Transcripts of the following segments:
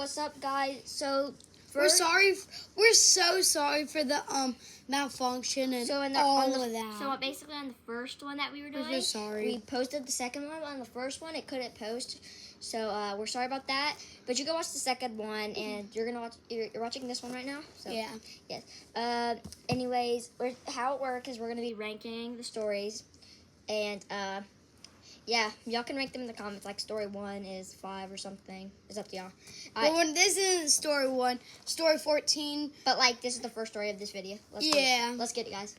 what's up, guys? So We're sorry. We're so sorry for the malfunction and all of that. So basically, on the first one that we were doing, we're so sorry. We posted the second one. On the first one, it couldn't post. So we're sorry about that. But you can watch the second one, and you're watching this one right now. So, yeah. Yes. Anyways, how it works is we're gonna be ranking the stories, and yeah, y'all can rank them in the comments. Like story 1 is 5 or something. It's up to y'all. But when this isn't story 1, story 14. But like this is the first story of this video. Let's get it, guys.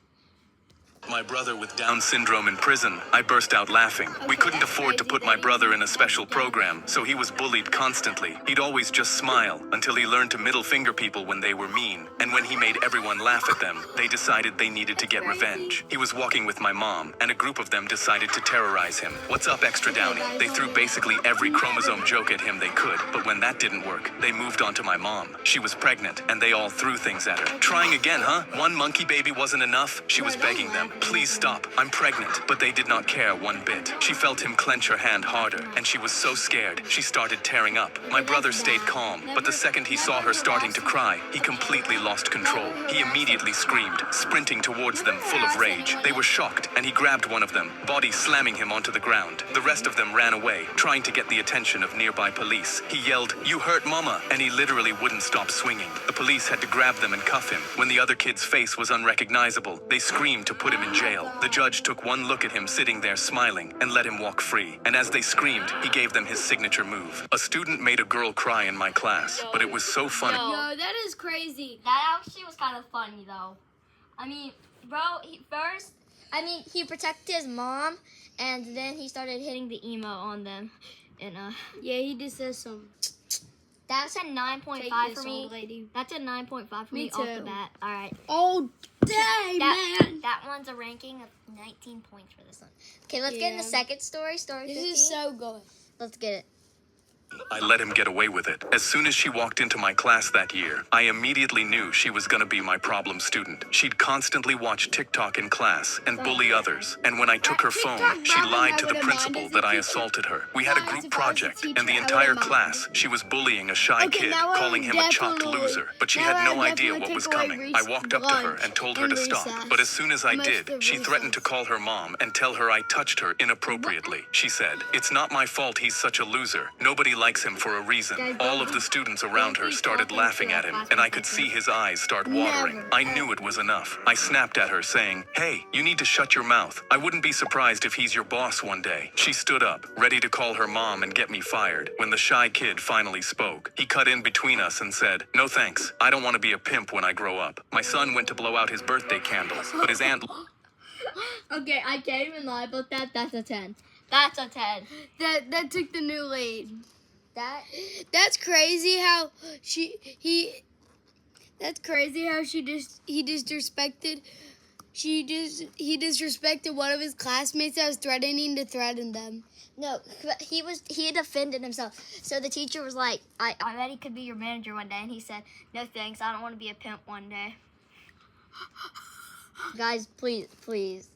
My brother with Down syndrome in prison, I burst out laughing. We couldn't afford to put my brother in a special program, so he was bullied constantly. He'd always just smile until he learned to middle finger people when they were mean. And when he made everyone laugh at them, they decided they needed to get revenge. He was walking with my mom, and a group of them decided to terrorize him. What's up, Extra Downy? They threw basically every chromosome joke at him they could, but when that didn't work, they moved on to my mom. She was pregnant, and they all threw things at her. Trying again, huh? One monkey baby wasn't enough? She was begging them, please stop, I'm pregnant. But they did not care one bit. She felt him clench her hand harder, and she was so scared, she started tearing up. My brother stayed calm, but the second he saw her starting to cry, he completely lost control. He immediately screamed, sprinting towards them full of rage. They were shocked, and he grabbed one of them, body slamming him onto the ground. The rest of them ran away, trying to get the attention of nearby police. He yelled, "You hurt mama," and he literally wouldn't stop swinging. The police had to grab them and cuff him. When the other kid's face was unrecognizable, they screamed to put him in jail. The judge took one look at him sitting there smiling and let him walk free. And as they screamed, he gave them his signature move. A student made a girl cry in my class, but it was so funny. Yo, that is crazy. That actually was kind of funny, though. I mean, bro, he protected his mom, and then he started hitting the emo on them. And, yeah, he just says some. That's a 9.5 for me. Old lady. That's a 9.5 for me off the bat. All right. Oh, dang, man. That one's a ranking of 19 points for this one. Okay, let's get in the second story. Story 15. This is so good. Let's get it. I let him get away with it. As soon as she walked into my class that year, I immediately knew she was gonna be my problem student. She'd constantly watch TikTok in class and bully others. And when I took her phone, she lied to the principal that I assaulted her. We had a group project, and the entire class, she was bullying a shy kid, calling him a chopped loser. But she had no idea what was coming. I walked up to her and told her to stop. But as soon as I did, she threatened to call her mom and tell her I touched her inappropriately. She said, "It's not my fault he's such a loser. Nobody likes him for a reason." All of the students around her started laughing at him, and I could see his eyes start watering. I knew it was enough. I snapped at her, saying, "Hey, you need to shut your mouth. I wouldn't be surprised if he's your boss one day." She stood up, ready to call her mom and get me fired. When the shy kid finally spoke, he cut in between us and said, "No thanks. I don't want to be a pimp when I grow up." My son went to blow out his birthday candles, but his aunt... Okay, I can't even lie about that. That's a 10. That's a 10. That took the new lead. That's crazy how That's crazy how he disrespected one of his classmates that was threatening to threaten them. No, he had defended himself. So the teacher was like, I bet he could be your manager one day, and he said, "No thanks, I don't want to be a pimp one day." Guys, please.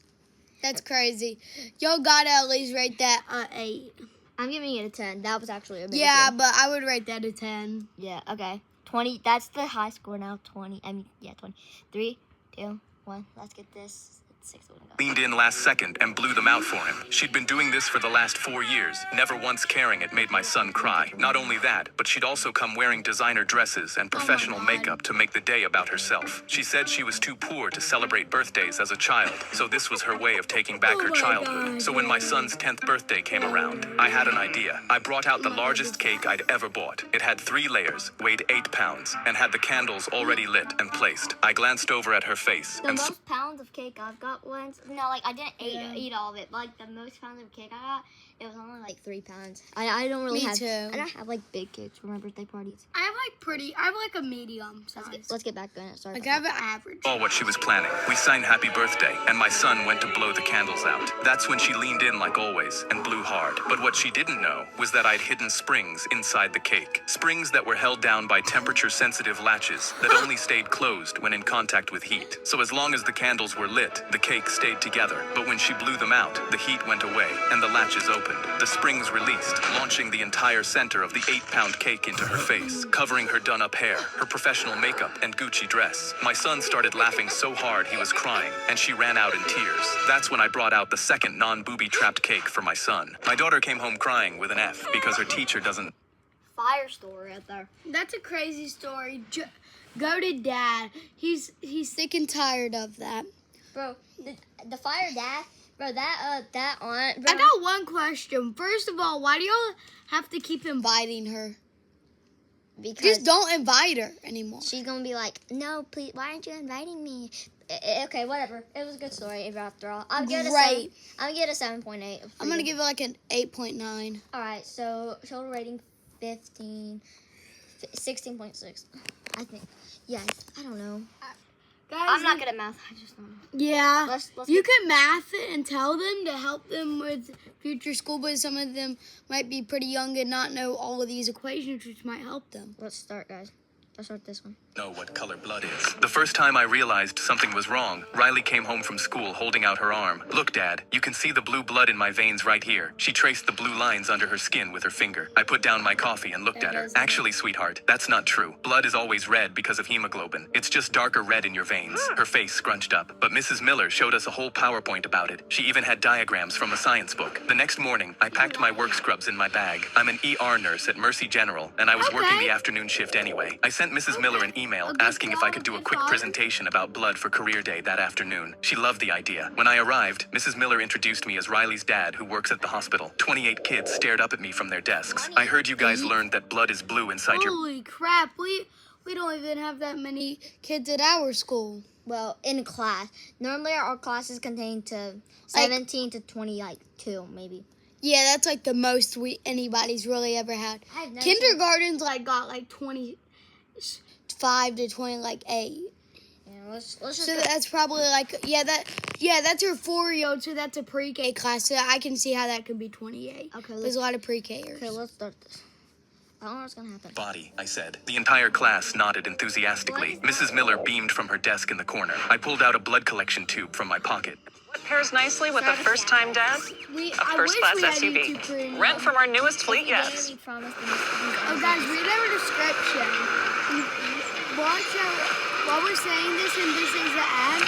That's crazy. Y'all gotta at least rate that 8. I'm giving it a 10. That was actually a big Yeah, one. but I would rate that a 10. Yeah, okay. 20. That's the high score now. 20. 20. 3, 2, 1. Let's get this. 6 leaned in last second and blew them out for him. She'd been doing this for the last 4 years, never once caring it made my son cry. Not only that, but she'd also come wearing designer dresses and professional makeup to make the day about herself. She said she was too poor to celebrate birthdays as a child, so this was her way of taking back her childhood. So when my son's 10th birthday came around, I had an idea. I brought out the largest cake I'd ever bought. It had 3 layers, weighed 8 pounds, and had the candles already lit and placed. I glanced over at her face the and most pounds of cake I've got once. No, like I didn't eat all of it. But, like the most pounds of cake I got, it was only like 3 pounds. I don't really have. Me too. I don't have like big cakes for my birthday parties. I have like a medium size. Let's get back on it. Sorry. Like I have an average. All what she was planning. We sang happy birthday, and my son went to blow the candles out. That's when she leaned in like always and blew hard. But what she didn't know was that I'd hidden springs inside the cake. Springs that were held down by temperature-sensitive latches that only stayed closed when in contact with heat. So as long as the candles were lit, the cake stayed together. But when she blew them out, the heat went away and the latches opened. opened. The springs released, launching the entire center of the 8-pound cake into her face, covering her done-up hair, her professional makeup, and Gucci dress. My son started laughing so hard he was crying, and she ran out in tears. That's when I brought out the second non-booby-trapped cake for my son. My daughter came home crying with an F because her teacher doesn't... Fire story right there. That's a crazy story. Go to Dad. He's sick and tired of that. Bro, the fire dad, bro, that aunt, bro. I got one question. First of all, why do y'all have to keep inviting her? Because just don't invite her anymore. She's gonna be like, no, please, why aren't you inviting me? Okay, whatever. It was a good story after all. I'll give it a 7.8. I'm gonna give it like an 8.9. All right, so total rating 16.6. I think. Yes, I don't know. Guys, I'm not good at math. I just don't know. Yeah. Let's you can math it and tell them to help them with future school, but some of them might be pretty young and not know all of these equations, which might help them. Let's start, guys. Let's start this one. Know what color blood is. The first time I realized something was wrong, Riley came home from school holding out her arm. Look, Dad, you can see the blue blood in my veins right here. She traced the blue lines under her skin with her finger. I put down my coffee and looked at her. Actually, sweetheart, that's not true. Blood is always red because of hemoglobin. It's just darker red in your veins. Her face scrunched up. But Mrs. Miller showed us a whole PowerPoint about it. She even had diagrams from a science book. The next morning, I packed my work scrubs in my bag. I'm an ER nurse at Mercy General, and I was working the afternoon shift anyway. I sent Mrs. Miller an email asking if I could do a quick presentation about blood for career day that afternoon. She loved the idea. When I arrived, Mrs. Miller introduced me as Riley's dad, who works at the hospital. 28 kids stared up at me from their desks. I heard you guys learned that blood is blue inside your... Holy crap, we don't even have that many kids at our school. Well, in class. Normally our classes contain to 17 to 22, maybe. Yeah, that's like the most anybody's really ever had. Kindergarten's got 25 to 28. Yeah, let's just so that's probably that's her 4-year-old, so that's a pre-K class. So I can see how that could be 28. Okay, there's a lot of pre-Kers. Okay, let's start this. I don't know what's gonna happen. Body, I said. The entire class nodded enthusiastically. Mrs. Miller beamed from her desk in the corner. I pulled out a blood collection tube from my pocket. What pairs nicely with a first-time dad? A first-class SUV. Rent from our newest fleet, yes. Oh, guys, read our description. While we're saying this, and this is the ad,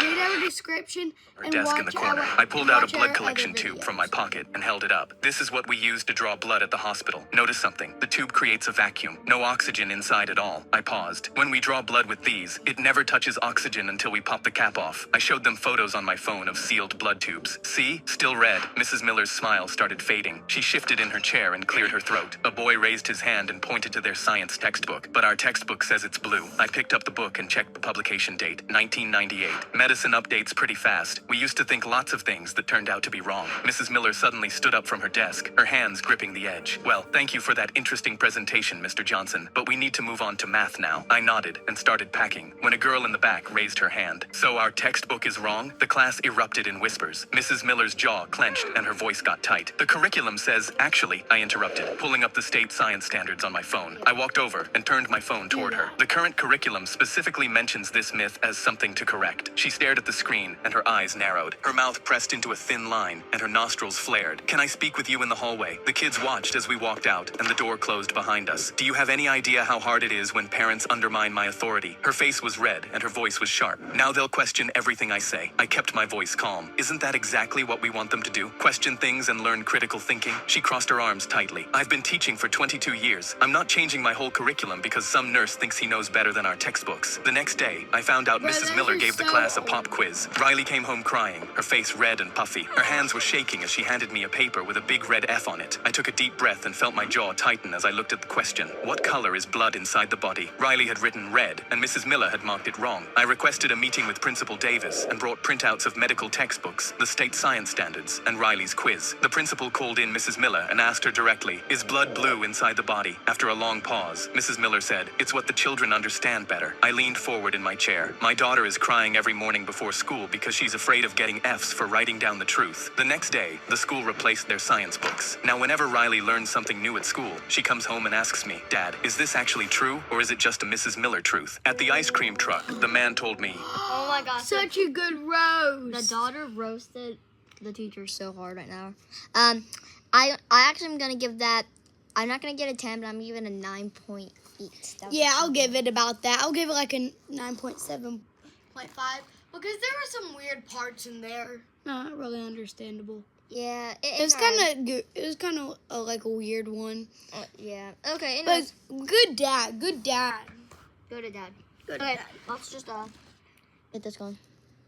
read our description Her desk in the corner. I pulled out a blood collection tube from my pocket and held it up. This is what we use to draw blood at the hospital. Notice something. The tube creates a vacuum. No oxygen inside at all. I paused. When we draw blood with these, it never touches oxygen until we pop the cap off. I showed them photos on my phone of sealed blood tubes. See? Still red. Mrs. Miller's smile started fading. She shifted in her chair and cleared her throat. A boy raised his hand and pointed to their science textbook. But our textbook says it's blue. I picked up the book and checked the publication date, 1998. Medicine updates pretty fast. We used to think lots of things that turned out to be wrong. Mrs. Miller suddenly stood up from her desk, her hands gripping the edge. Well, thank you for that interesting presentation, Mr. Johnson, but we need to move on to math now. I nodded and started packing when a girl in the back raised her hand. So our textbook is wrong? The class erupted in whispers. Mrs. Miller's jaw clenched and her voice got tight. The curriculum says, actually, I interrupted, pulling up the state science standards on my phone. I walked over and turned my phone toward her. The current curriculum specifically mentions this myth as something to correct. She stared at the screen and her eyes narrowed. Her mouth pressed into a thin line and her nostrils flared. Can I speak with you in the hallway? The kids watched as we walked out and the door closed behind us. Do you have any idea how hard it is when parents undermine my authority? Her face was red and her voice was sharp. Now they'll question everything I say. I kept my voice calm. Isn't that exactly what we want them to do? Question things and learn critical thinking? She crossed her arms tightly. I've been teaching for 22 years. I'm not changing my whole curriculum because some nurse thinks he knows better than our textbooks. The next day, I found out Mrs. Miller gave the class a pop quiz. Riley came home crying, her face red and puffy. Her hands were shaking as she handed me a paper with a big red F on it. I took a deep breath and felt my jaw tighten as I looked at the question. What color is blood inside the body? Riley had written red, and Mrs. Miller had marked it wrong. I requested a meeting with Principal Davis and brought printouts of medical textbooks, the state science standards, and Riley's quiz. The principal called in Mrs. Miller and asked her directly, is blood blue inside the body? After a long pause, Mrs. Miller said, it's what the children understand better. I leaned forward in my chair. My daughter is crying every morning before school because she's afraid of getting F's for writing down the truth. The next day, the school replaced their science books. Now whenever Riley learns something new at school, she comes home and asks me, Dad, is this actually true or is it just a Mrs. Miller truth? At the ice cream truck, the man told me, oh my gosh. Such a good roast. The daughter roasted the teacher's so hard right now. I actually am gonna give that. I'm not gonna give it a 10, but I'm giving it a 9.8. Yeah, I'll give it about that. I'll give it like a 9.7.5 because there were some weird parts in there. Not really understandable. Yeah, It was kind of good. It was kind of like a weird one. Yeah. Okay. But Anyways, good dad. Good dad. go to dad. Good Okay. dad. Let's just get this going.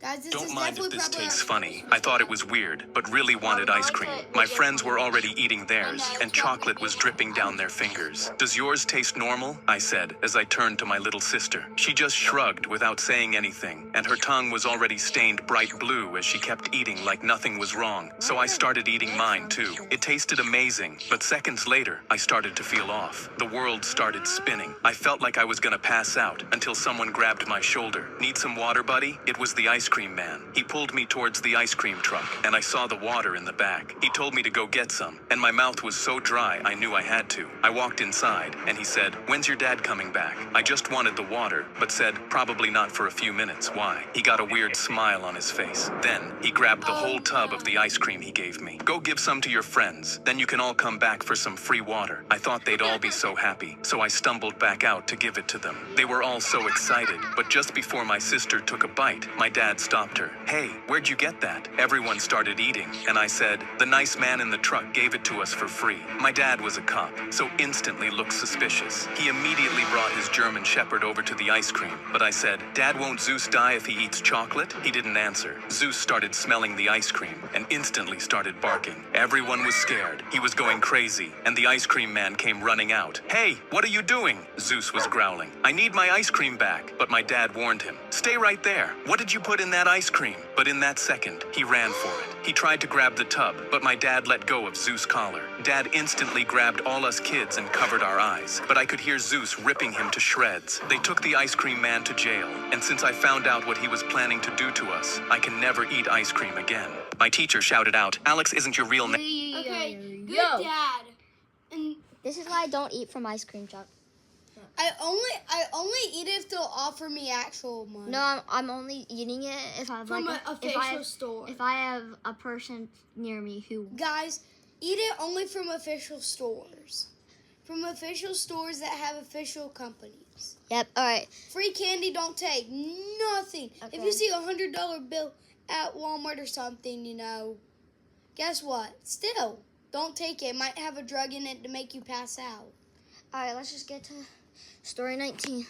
Guys, this Don't is mind if definitely this probably tastes our- funny. I thought it was weird, but really wanted ice cream. My friends were already eating theirs, and chocolate was dripping down their fingers. Does yours taste normal? I said, as I turned to my little sister. She just shrugged without saying anything, and her tongue was already stained bright blue as she kept eating like nothing was wrong. So I started eating mine too. It tasted amazing, but seconds later, I started to feel off. The world started spinning. I felt like I was gonna pass out until someone grabbed my shoulder. Need some water, buddy? It was the ice cream man. He pulled me towards the ice cream truck, and I saw the water in the back. He told me to go get some, and my mouth was so dry I knew I had to. I walked inside, and he said, "When's your dad coming back?" I just wanted the water, but said, "Probably not for a few minutes." Why? He got a weird smile on his face. Then, he grabbed the whole tub of the ice cream he gave me. "Go give some to your friends, then you can all come back for some free water." I thought they'd all be so happy, so I stumbled back out to give it to them. They were all so excited, but just before my sister took a bite, my dad stopped her. "Hey, where'd you get that?" Everyone started eating, and I said, "The nice man in the truck gave it to us for free." My dad was a cop, so instantly looked suspicious. He immediately brought his German Shepherd over to the ice cream, but I said, "Dad, won't Zeus die if he eats chocolate?" He didn't answer. Zeus started smelling the ice cream and instantly started barking. Everyone was scared. He was going crazy, and the ice cream man came running out. "Hey, what are you doing?" Zeus was growling. "I need my ice cream back," but my dad warned him. "Stay right there. What did you put in that ice cream?" But in that second, he ran for it. He tried to grab the tub, but my dad let go of Zeus' collar. Dad instantly grabbed all us kids and covered our eyes, but I could hear Zeus ripping him to shreds. They took the ice cream man to jail, and since I found out what he was planning to do to us, I can never eat ice cream again. My teacher shouted out, "Alex isn't your real name." Okay, good dad. And This is why I don't eat from ice cream truck. I only eat it if they'll offer me actual money. No, I'm only eating it if I have From like an official store. If I have a person near me who. Guys, eat it only from official stores. From official stores that have official companies. Yep. All right. Free candy don't take nothing. If Okay. you see $100 bill at Walmart or something, guess what? Still, don't take it. It might have a drug in it to make you pass out. All right. Let's just get to story 19.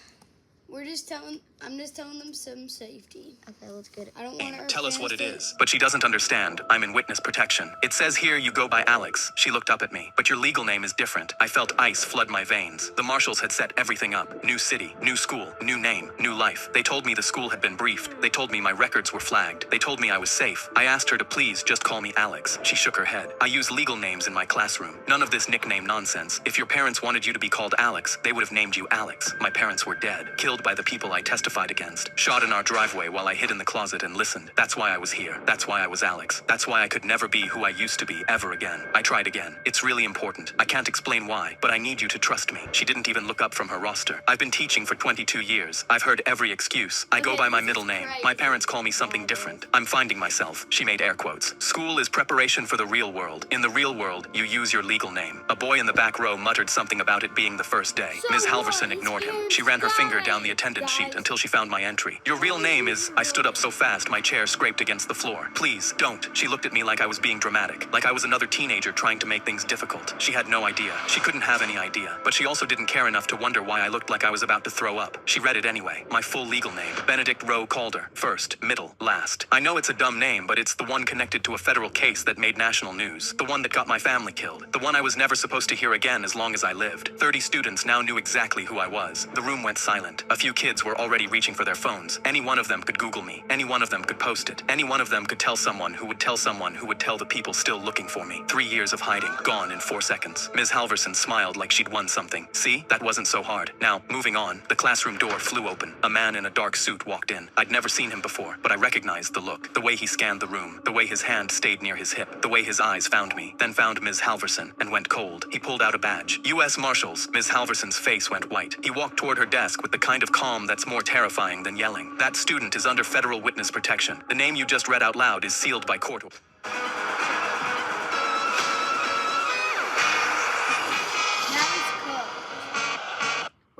I'm just telling them some safety. Okay. Let's get it. I don't want to. Tell us what it is. But she doesn't understand. I'm in witness protection. It says here you go by Alex. She looked up at me. But your legal name is different. I felt ice flood my veins. The marshals had set everything up. New city, new school, new name, new life. They told me the school had been briefed. They told me my records were flagged. They told me I was safe. I asked her to please just call me Alex. She shook her head. I use legal names in my classroom. None of this nickname nonsense. If your parents wanted you to be called Alex, they would have named you Alex. My parents were dead, killed by the people I testified against, shot in our driveway while I hid in the closet and listened. That's why I was here. That's why I was Alex. That's why I could never be who I used to be ever again. I tried again. It's really important. I can't explain why, but I need you to trust me. She didn't even look up from her roster. I've been teaching for 22 years. I've heard every excuse. I go by my middle name. My parents call me something different. I'm finding myself. She made air quotes. School is preparation for the real world. In the real world, you use your legal name. A boy in the back row muttered something about it being the first day. Ms. Halverson ignored him. She ran her finger down the attendance sheet until she found my entry. Your real name is... I stood up so fast my chair scraped against the floor. Please, don't. She looked at me like I was being dramatic. Like I was another teenager trying to make things difficult. She had no idea. She couldn't have any idea. But she also didn't care enough to wonder why I looked like I was about to throw up. She read it anyway. My full legal name. Benedict Rowe Calder. First, middle, last. I know it's a dumb name, but it's the one connected to a federal case that made national news. The one that got my family killed. The one I was never supposed to hear again as long as I lived. 30 students now knew exactly who I was. The room went silent. A few kids were already reaching for their phones. Any one of them could Google me. Any one of them could post it. Any one of them could tell someone who would tell someone who would tell the people still looking for me. 3 years of hiding, gone in 4 seconds. Ms. Halverson smiled like she'd won something. See? That wasn't so hard. Now, moving on. The classroom door flew open. A man in a dark suit walked in. I'd never seen him before, but I recognized the look. The way he scanned the room. The way his hand stayed near his hip. The way his eyes found me. Then found Ms. Halverson and went cold. He pulled out a badge. U.S. Marshals. Ms. Halverson's face went white. He walked toward her desk with the kind of calm that's more terrifying than yelling. That student is under federal witness protection. The name you just read out loud is sealed by court.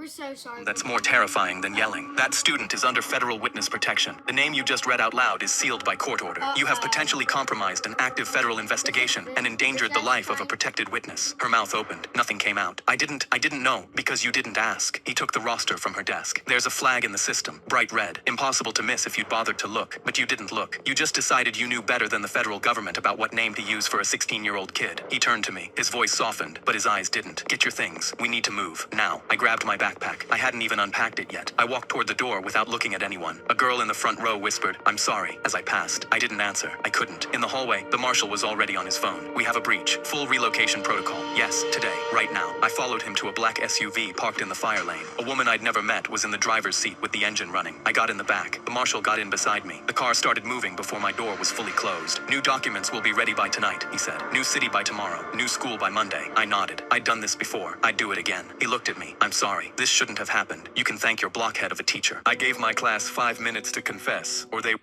so sorry. That's more terrifying than yelling. That student is under federal witness protection. The name you just read out loud is sealed by court order. You have potentially compromised an active federal investigation and endangered the life of a protected witness. Her mouth opened. Nothing came out. I didn't know because you didn't ask. He took the roster from her desk. There's a flag in the system. Bright red. Impossible to miss if you'd bothered to look. But you didn't look. You just decided you knew better than the federal government about what name to use for a 16-year-old kid. He turned to me. His voice softened, but his eyes didn't. Get your things. We need to move. Now. I grabbed my backpack. I hadn't even unpacked it yet. I walked toward the door without looking at anyone. A girl in the front row whispered, "I'm sorry," as I passed. I didn't answer. I couldn't. In the hallway, the marshal was already on his phone. "We have a breach. Full relocation protocol. Yes, today. Right now." I followed him to a black SUV parked in the fire lane. A woman I'd never met was in the driver's seat with the engine running. I got in the back. The marshal got in beside me. The car started moving before my door was fully closed. "New documents will be ready by tonight," he said. "New city by tomorrow. New school by Monday." I nodded. I'd done this before. I'd do it again. He looked at me. "I'm sorry. This shouldn't have happened. You can thank your blockhead of a teacher. I gave my class 5 minutes to confess, or they..."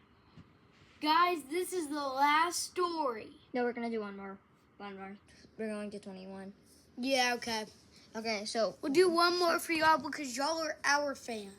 Guys, this is the last story. No, we're gonna do one more. We're going to 21. Yeah, okay. Okay, so We'll do one more for y'all because y'all are our fans.